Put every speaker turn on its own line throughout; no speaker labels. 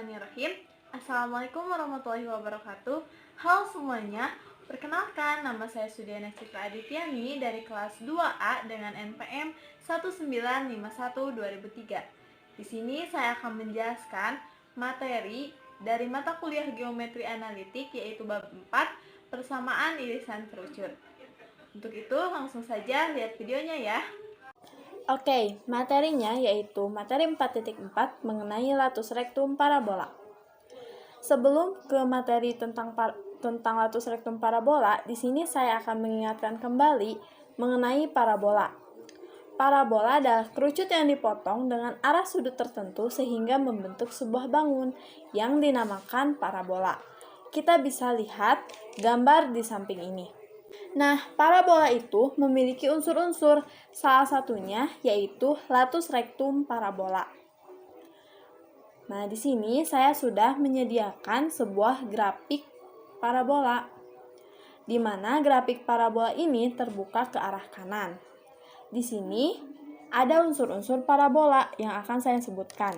Bismillahirrahmanirrahim. Assalamualaikum warahmatullahi wabarakatuh. Halo semuanya, perkenalkan nama saya Sudiana Citra Adityani dari kelas 2A dengan NPM 1951-2003. Di sini saya akan menjelaskan materi dari mata kuliah Geometri Analitik yaitu bab 4, persamaan irisan kerucut. Untuk itu langsung saja lihat videonya ya.
Oke, materinya yaitu materi 4.4 mengenai latus rektum parabola. Sebelum ke materi tentang latus rektum parabola, di sini saya akan mengingatkan kembali mengenai parabola. Parabola adalah kerucut yang dipotong dengan arah sudut tertentu sehingga membentuk sebuah bangun yang dinamakan parabola. Kita bisa lihat gambar di samping ini. Nah, parabola itu memiliki unsur-unsur, salah satunya yaitu latus rektum parabola. Nah, di sini saya sudah menyediakan sebuah grafik parabola, di mana grafik parabola ini terbuka ke arah kanan. Di sini ada unsur-unsur parabola yang akan saya sebutkan.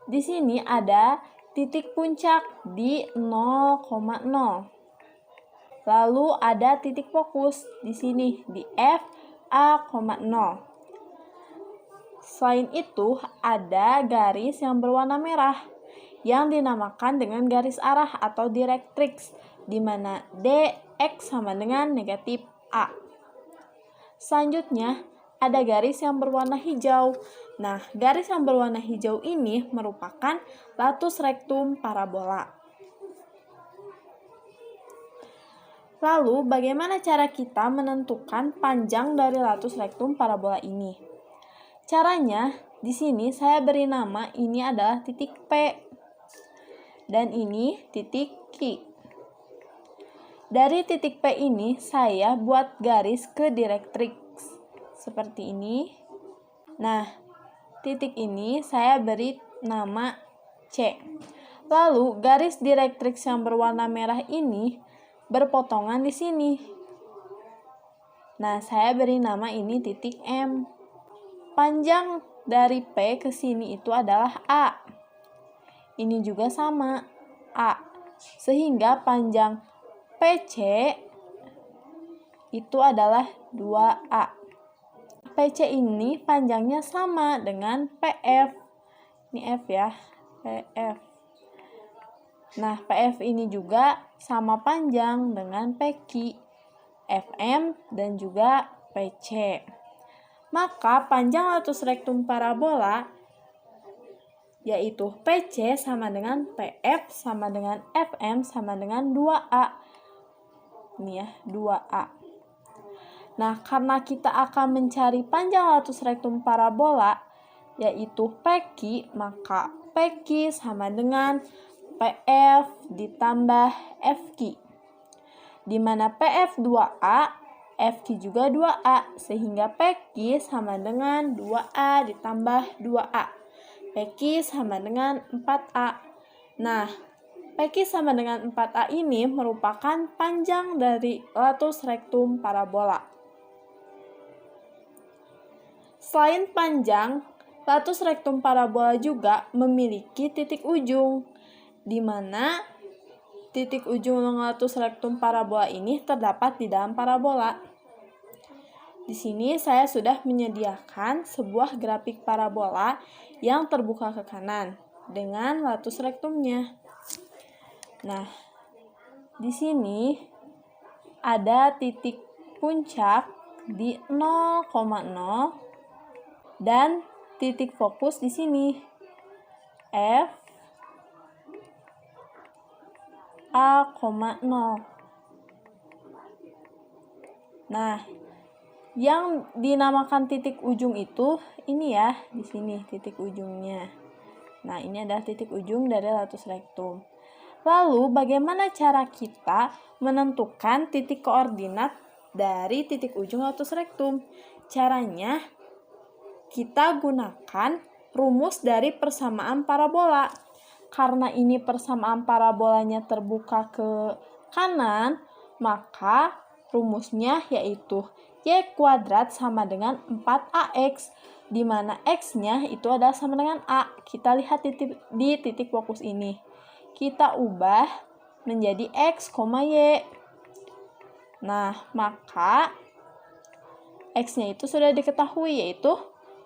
Di sini ada titik puncak di 0,0. Lalu ada titik fokus di sini di FA,0. Selain itu, ada garis yang berwarna merah yang dinamakan dengan garis arah atau directrix, di mana DX sama dengan negatif A. Selanjutnya, ada garis yang berwarna hijau. Nah, garis yang berwarna hijau ini merupakan latus rektum parabola. Lalu, bagaimana cara kita menentukan panjang dari latus rektum parabola ini? Caranya, di sini saya beri nama ini adalah titik P dan ini titik Q. Dari titik P ini saya buat garis ke directrix seperti ini. Nah, titik ini saya beri nama C. Lalu, garis directrix yang berwarna merah ini berpotongan di sini. Nah, saya beri nama ini titik M. Panjang dari P ke sini itu adalah A. Ini juga sama, A. Sehingga panjang PC itu adalah 2A. PC ini panjangnya sama dengan PF. Ini F ya, PF. Nah, PF ini juga sama panjang dengan PQ, FM, dan juga PC. Maka panjang latus rektum parabola yaitu PC sama dengan PF sama dengan FM sama dengan 2A. Ini ya, 2A. Nah, karena kita akan mencari panjang latus rektum parabola yaitu PQ, maka PQ sama dengan PF ditambah FQ, di mana PF 2A, FQ juga 2A, sehingga PQ sama dengan 2A ditambah 2A. PQ sama dengan 4A. Nah, PQ sama dengan 4A ini merupakan panjang dari latus rektum parabola. Selain panjang, latus rektum parabola juga memiliki titik ujung, di mana titik ujung latus rektum parabola ini terdapat di dalam parabola. Di sini saya sudah menyediakan sebuah grafik parabola yang terbuka ke kanan dengan latus rektumnya. Nah, di sini ada titik puncak di 0,0 dan titik fokus di sini F A,0. Nah, yang dinamakan titik ujung itu ini ya, di sini titik ujungnya. Nah, ini adalah titik ujung dari latus rektum. Lalu, bagaimana cara kita menentukan titik koordinat dari titik ujung latus rektum? Caranya, kita gunakan rumus dari persamaan parabola. Karena ini persamaan parabolanya terbuka ke kanan, maka rumusnya yaitu Y² sama dengan 4AX. di mana X-nya itu adalah sama dengan A. Kita lihat di titik fokus ini. Kita ubah menjadi X, Y. Nah, maka X-nya itu sudah diketahui, yaitu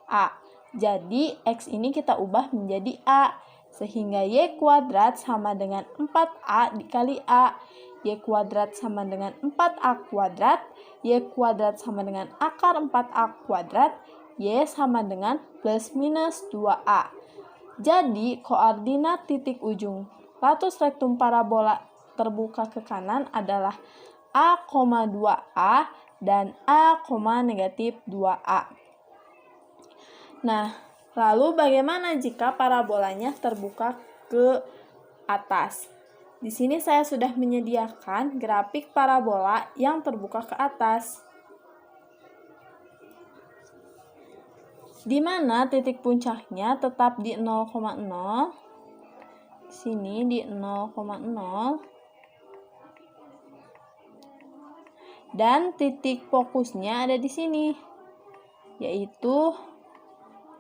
A. Jadi, X ini kita ubah menjadi A. Sehingga Y kuadrat sama dengan 4A dikali A. Y kuadrat sama dengan 4A kuadrat. Y kuadrat sama dengan akar 4A kuadrat. Y sama dengan plus minus 2A. Jadi, koordinat titik ujung latus rektum parabola terbuka ke kanan adalah A, 2A dan A, negatif 2A. Nah, lalu bagaimana jika parabolanya terbuka ke atas? Di sini saya sudah menyediakan grafik parabola yang terbuka ke atas, di mana titik puncaknya tetap di 0,0, sini di 0,0, dan titik fokusnya ada di sini, yaitu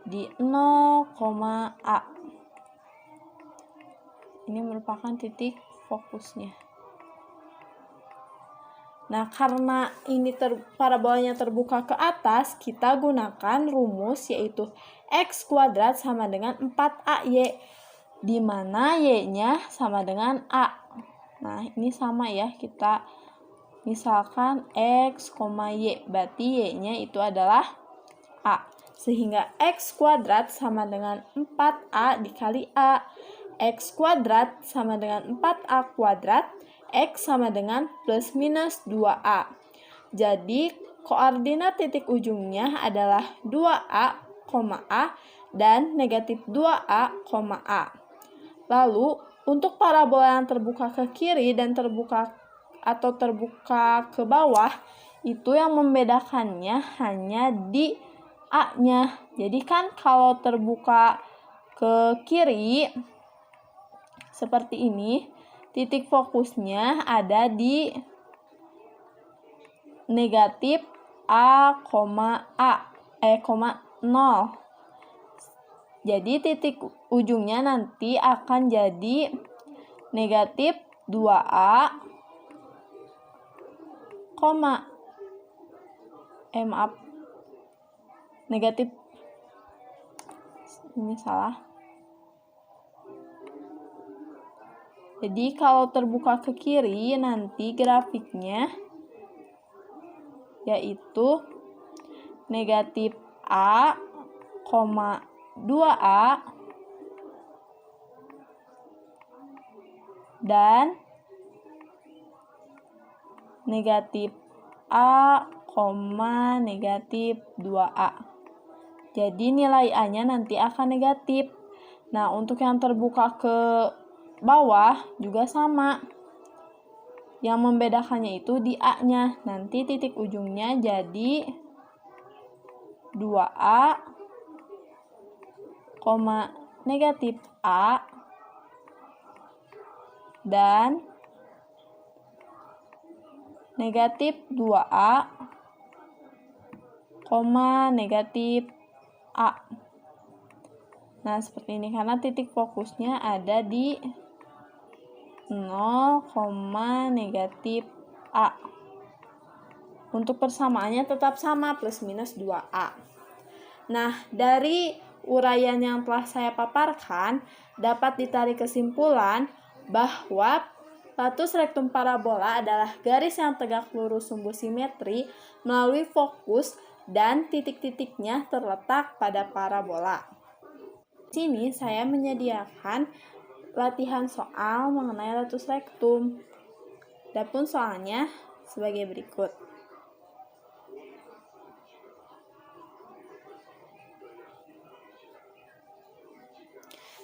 di 0,A. Ini merupakan titik fokusnya. Nah, karena ini parabolanya terbuka ke atas, kita gunakan rumus yaitu X kuadrat sama dengan 4AY, di mana Y-nya sama dengan A. Nah, ini sama ya, kita misalkan X, Y, berarti Y-nya itu adalah A. Sehingga X kuadrat sama dengan 4A dikali A. X kuadrat sama dengan 4A kuadrat. X sama dengan plus minus 2A. Jadi, koordinat titik ujungnya adalah 2A, A, dan negatif 2A, A. Lalu, untuk parabola yang terbuka ke kiri dan terbuka ke bawah, itu yang membedakannya hanya di A-nya. Jadi kan kalau terbuka ke kiri seperti ini, titik fokusnya ada di negatif A, 0. Jadi titik ujungnya nanti akan jadi negatif 2A, negatif, ini salah. Jadi kalau terbuka ke kiri nanti grafiknya yaitu negatif A, 2A dan negatif A, negatif 2A. Jadi nilai A-nya nanti akan negatif. Nah, untuk yang terbuka ke bawah juga sama. Yang membedakannya itu di A-nya. Nanti titik ujungnya jadi 2A, negatif A dan negatif 2A, negatif A. Nah, seperti ini karena titik fokusnya ada di 0, negatif A. Untuk persamaannya tetap sama, plus minus 2A. Nah, dari uraian yang telah saya paparkan, dapat ditarik kesimpulan bahwa latus rektum parabola adalah garis yang tegak lurus sumbu simetri melalui fokus dan titik-titiknya terletak pada parabola. Di sini saya menyediakan latihan soal mengenai latus rektum. Adapun soalnya sebagai berikut.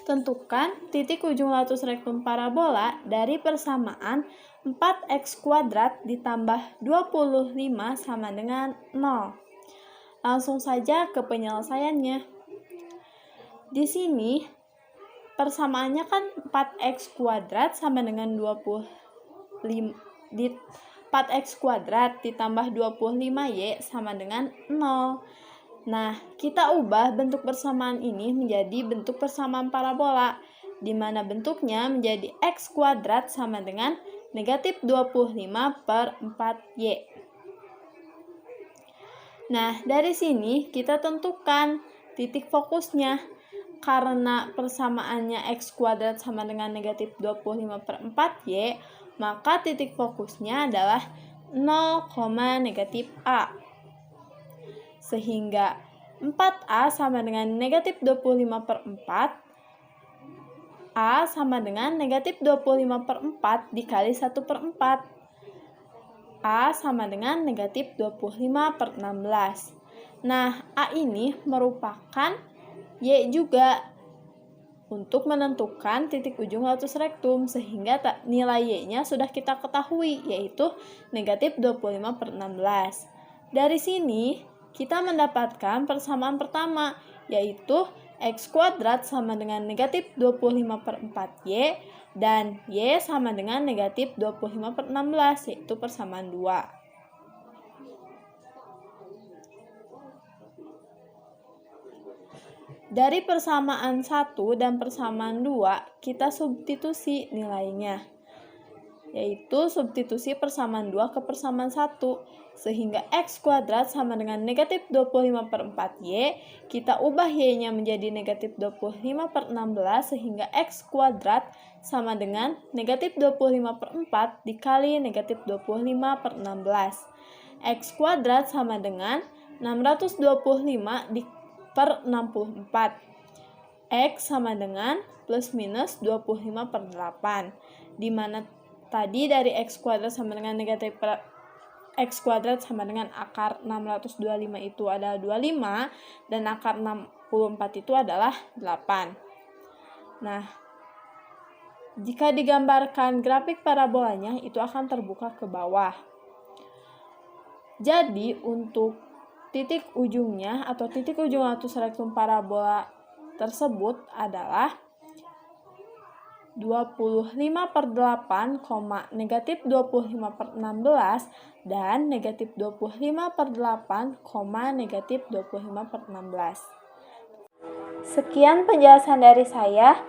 Tentukan titik ujung latus rektum parabola dari persamaan 4x kuadrat ditambah 25 sama dengan 0. Langsung saja ke penyelesaiannya. Di sini persamaannya kan 4x kuadrat sama dengan 4x kuadrat ditambah 25y sama dengan 0. Nah, kita ubah bentuk persamaan ini menjadi bentuk persamaan parabola, di mana bentuknya menjadi x kuadrat sama dengan negatif 25 per 4y. Nah, dari sini kita tentukan titik fokusnya. Karena persamaannya x kuadrat sama dengan negatif 25 per 4y, maka titik fokusnya adalah 0, negatif a. Sehingga 4a sama dengan negatif 25 per 4, a sama dengan negatif 25 per 4 dikali 1 per 4. A sama dengan negatif 25 per 16. Nah, A ini merupakan Y juga untuk menentukan titik ujung latus rektum, sehingga nilai Y-nya sudah kita ketahui, yaitu negatif 25 per 16. Dari sini, kita mendapatkan persamaan pertama, yaitu x kuadrat sama dengan negatif 25 per 4y, dan y sama dengan negatif 25 per 16, yaitu persamaan 2. Dari persamaan 1 dan persamaan 2, kita substitusi nilainya, yaitu substitusi persamaan 2 ke persamaan 1, sehingga x kuadrat sama dengan negatif 25 per 4y, kita ubah y-nya menjadi negatif 25 per 16, sehingga x kuadrat sama dengan negatif 25 per 4 dikali negatif 25 per 16. X kuadrat sama dengan 625 per 64. X sama dengan plus minus 25 per 8, di mana tadi dari x kuadrat sama dengan negatif x kuadrat sama dengan akar 625 itu adalah 25, dan akar 64 itu adalah 8. Nah, jika digambarkan grafik parabolanya, itu akan terbuka ke bawah. Jadi, untuk titik ujungnya atau titik ujung latus rektum parabola tersebut adalah 25 per 8, negatif 25 per 16, dan negatif 25 per 8, negatif 25 per 16. Sekian penjelasan dari saya.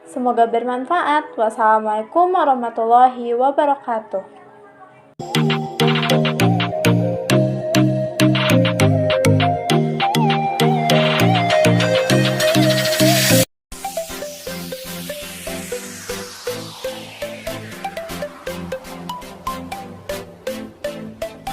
Semoga bermanfaat. Wassalamualaikum warahmatullahi wabarakatuh.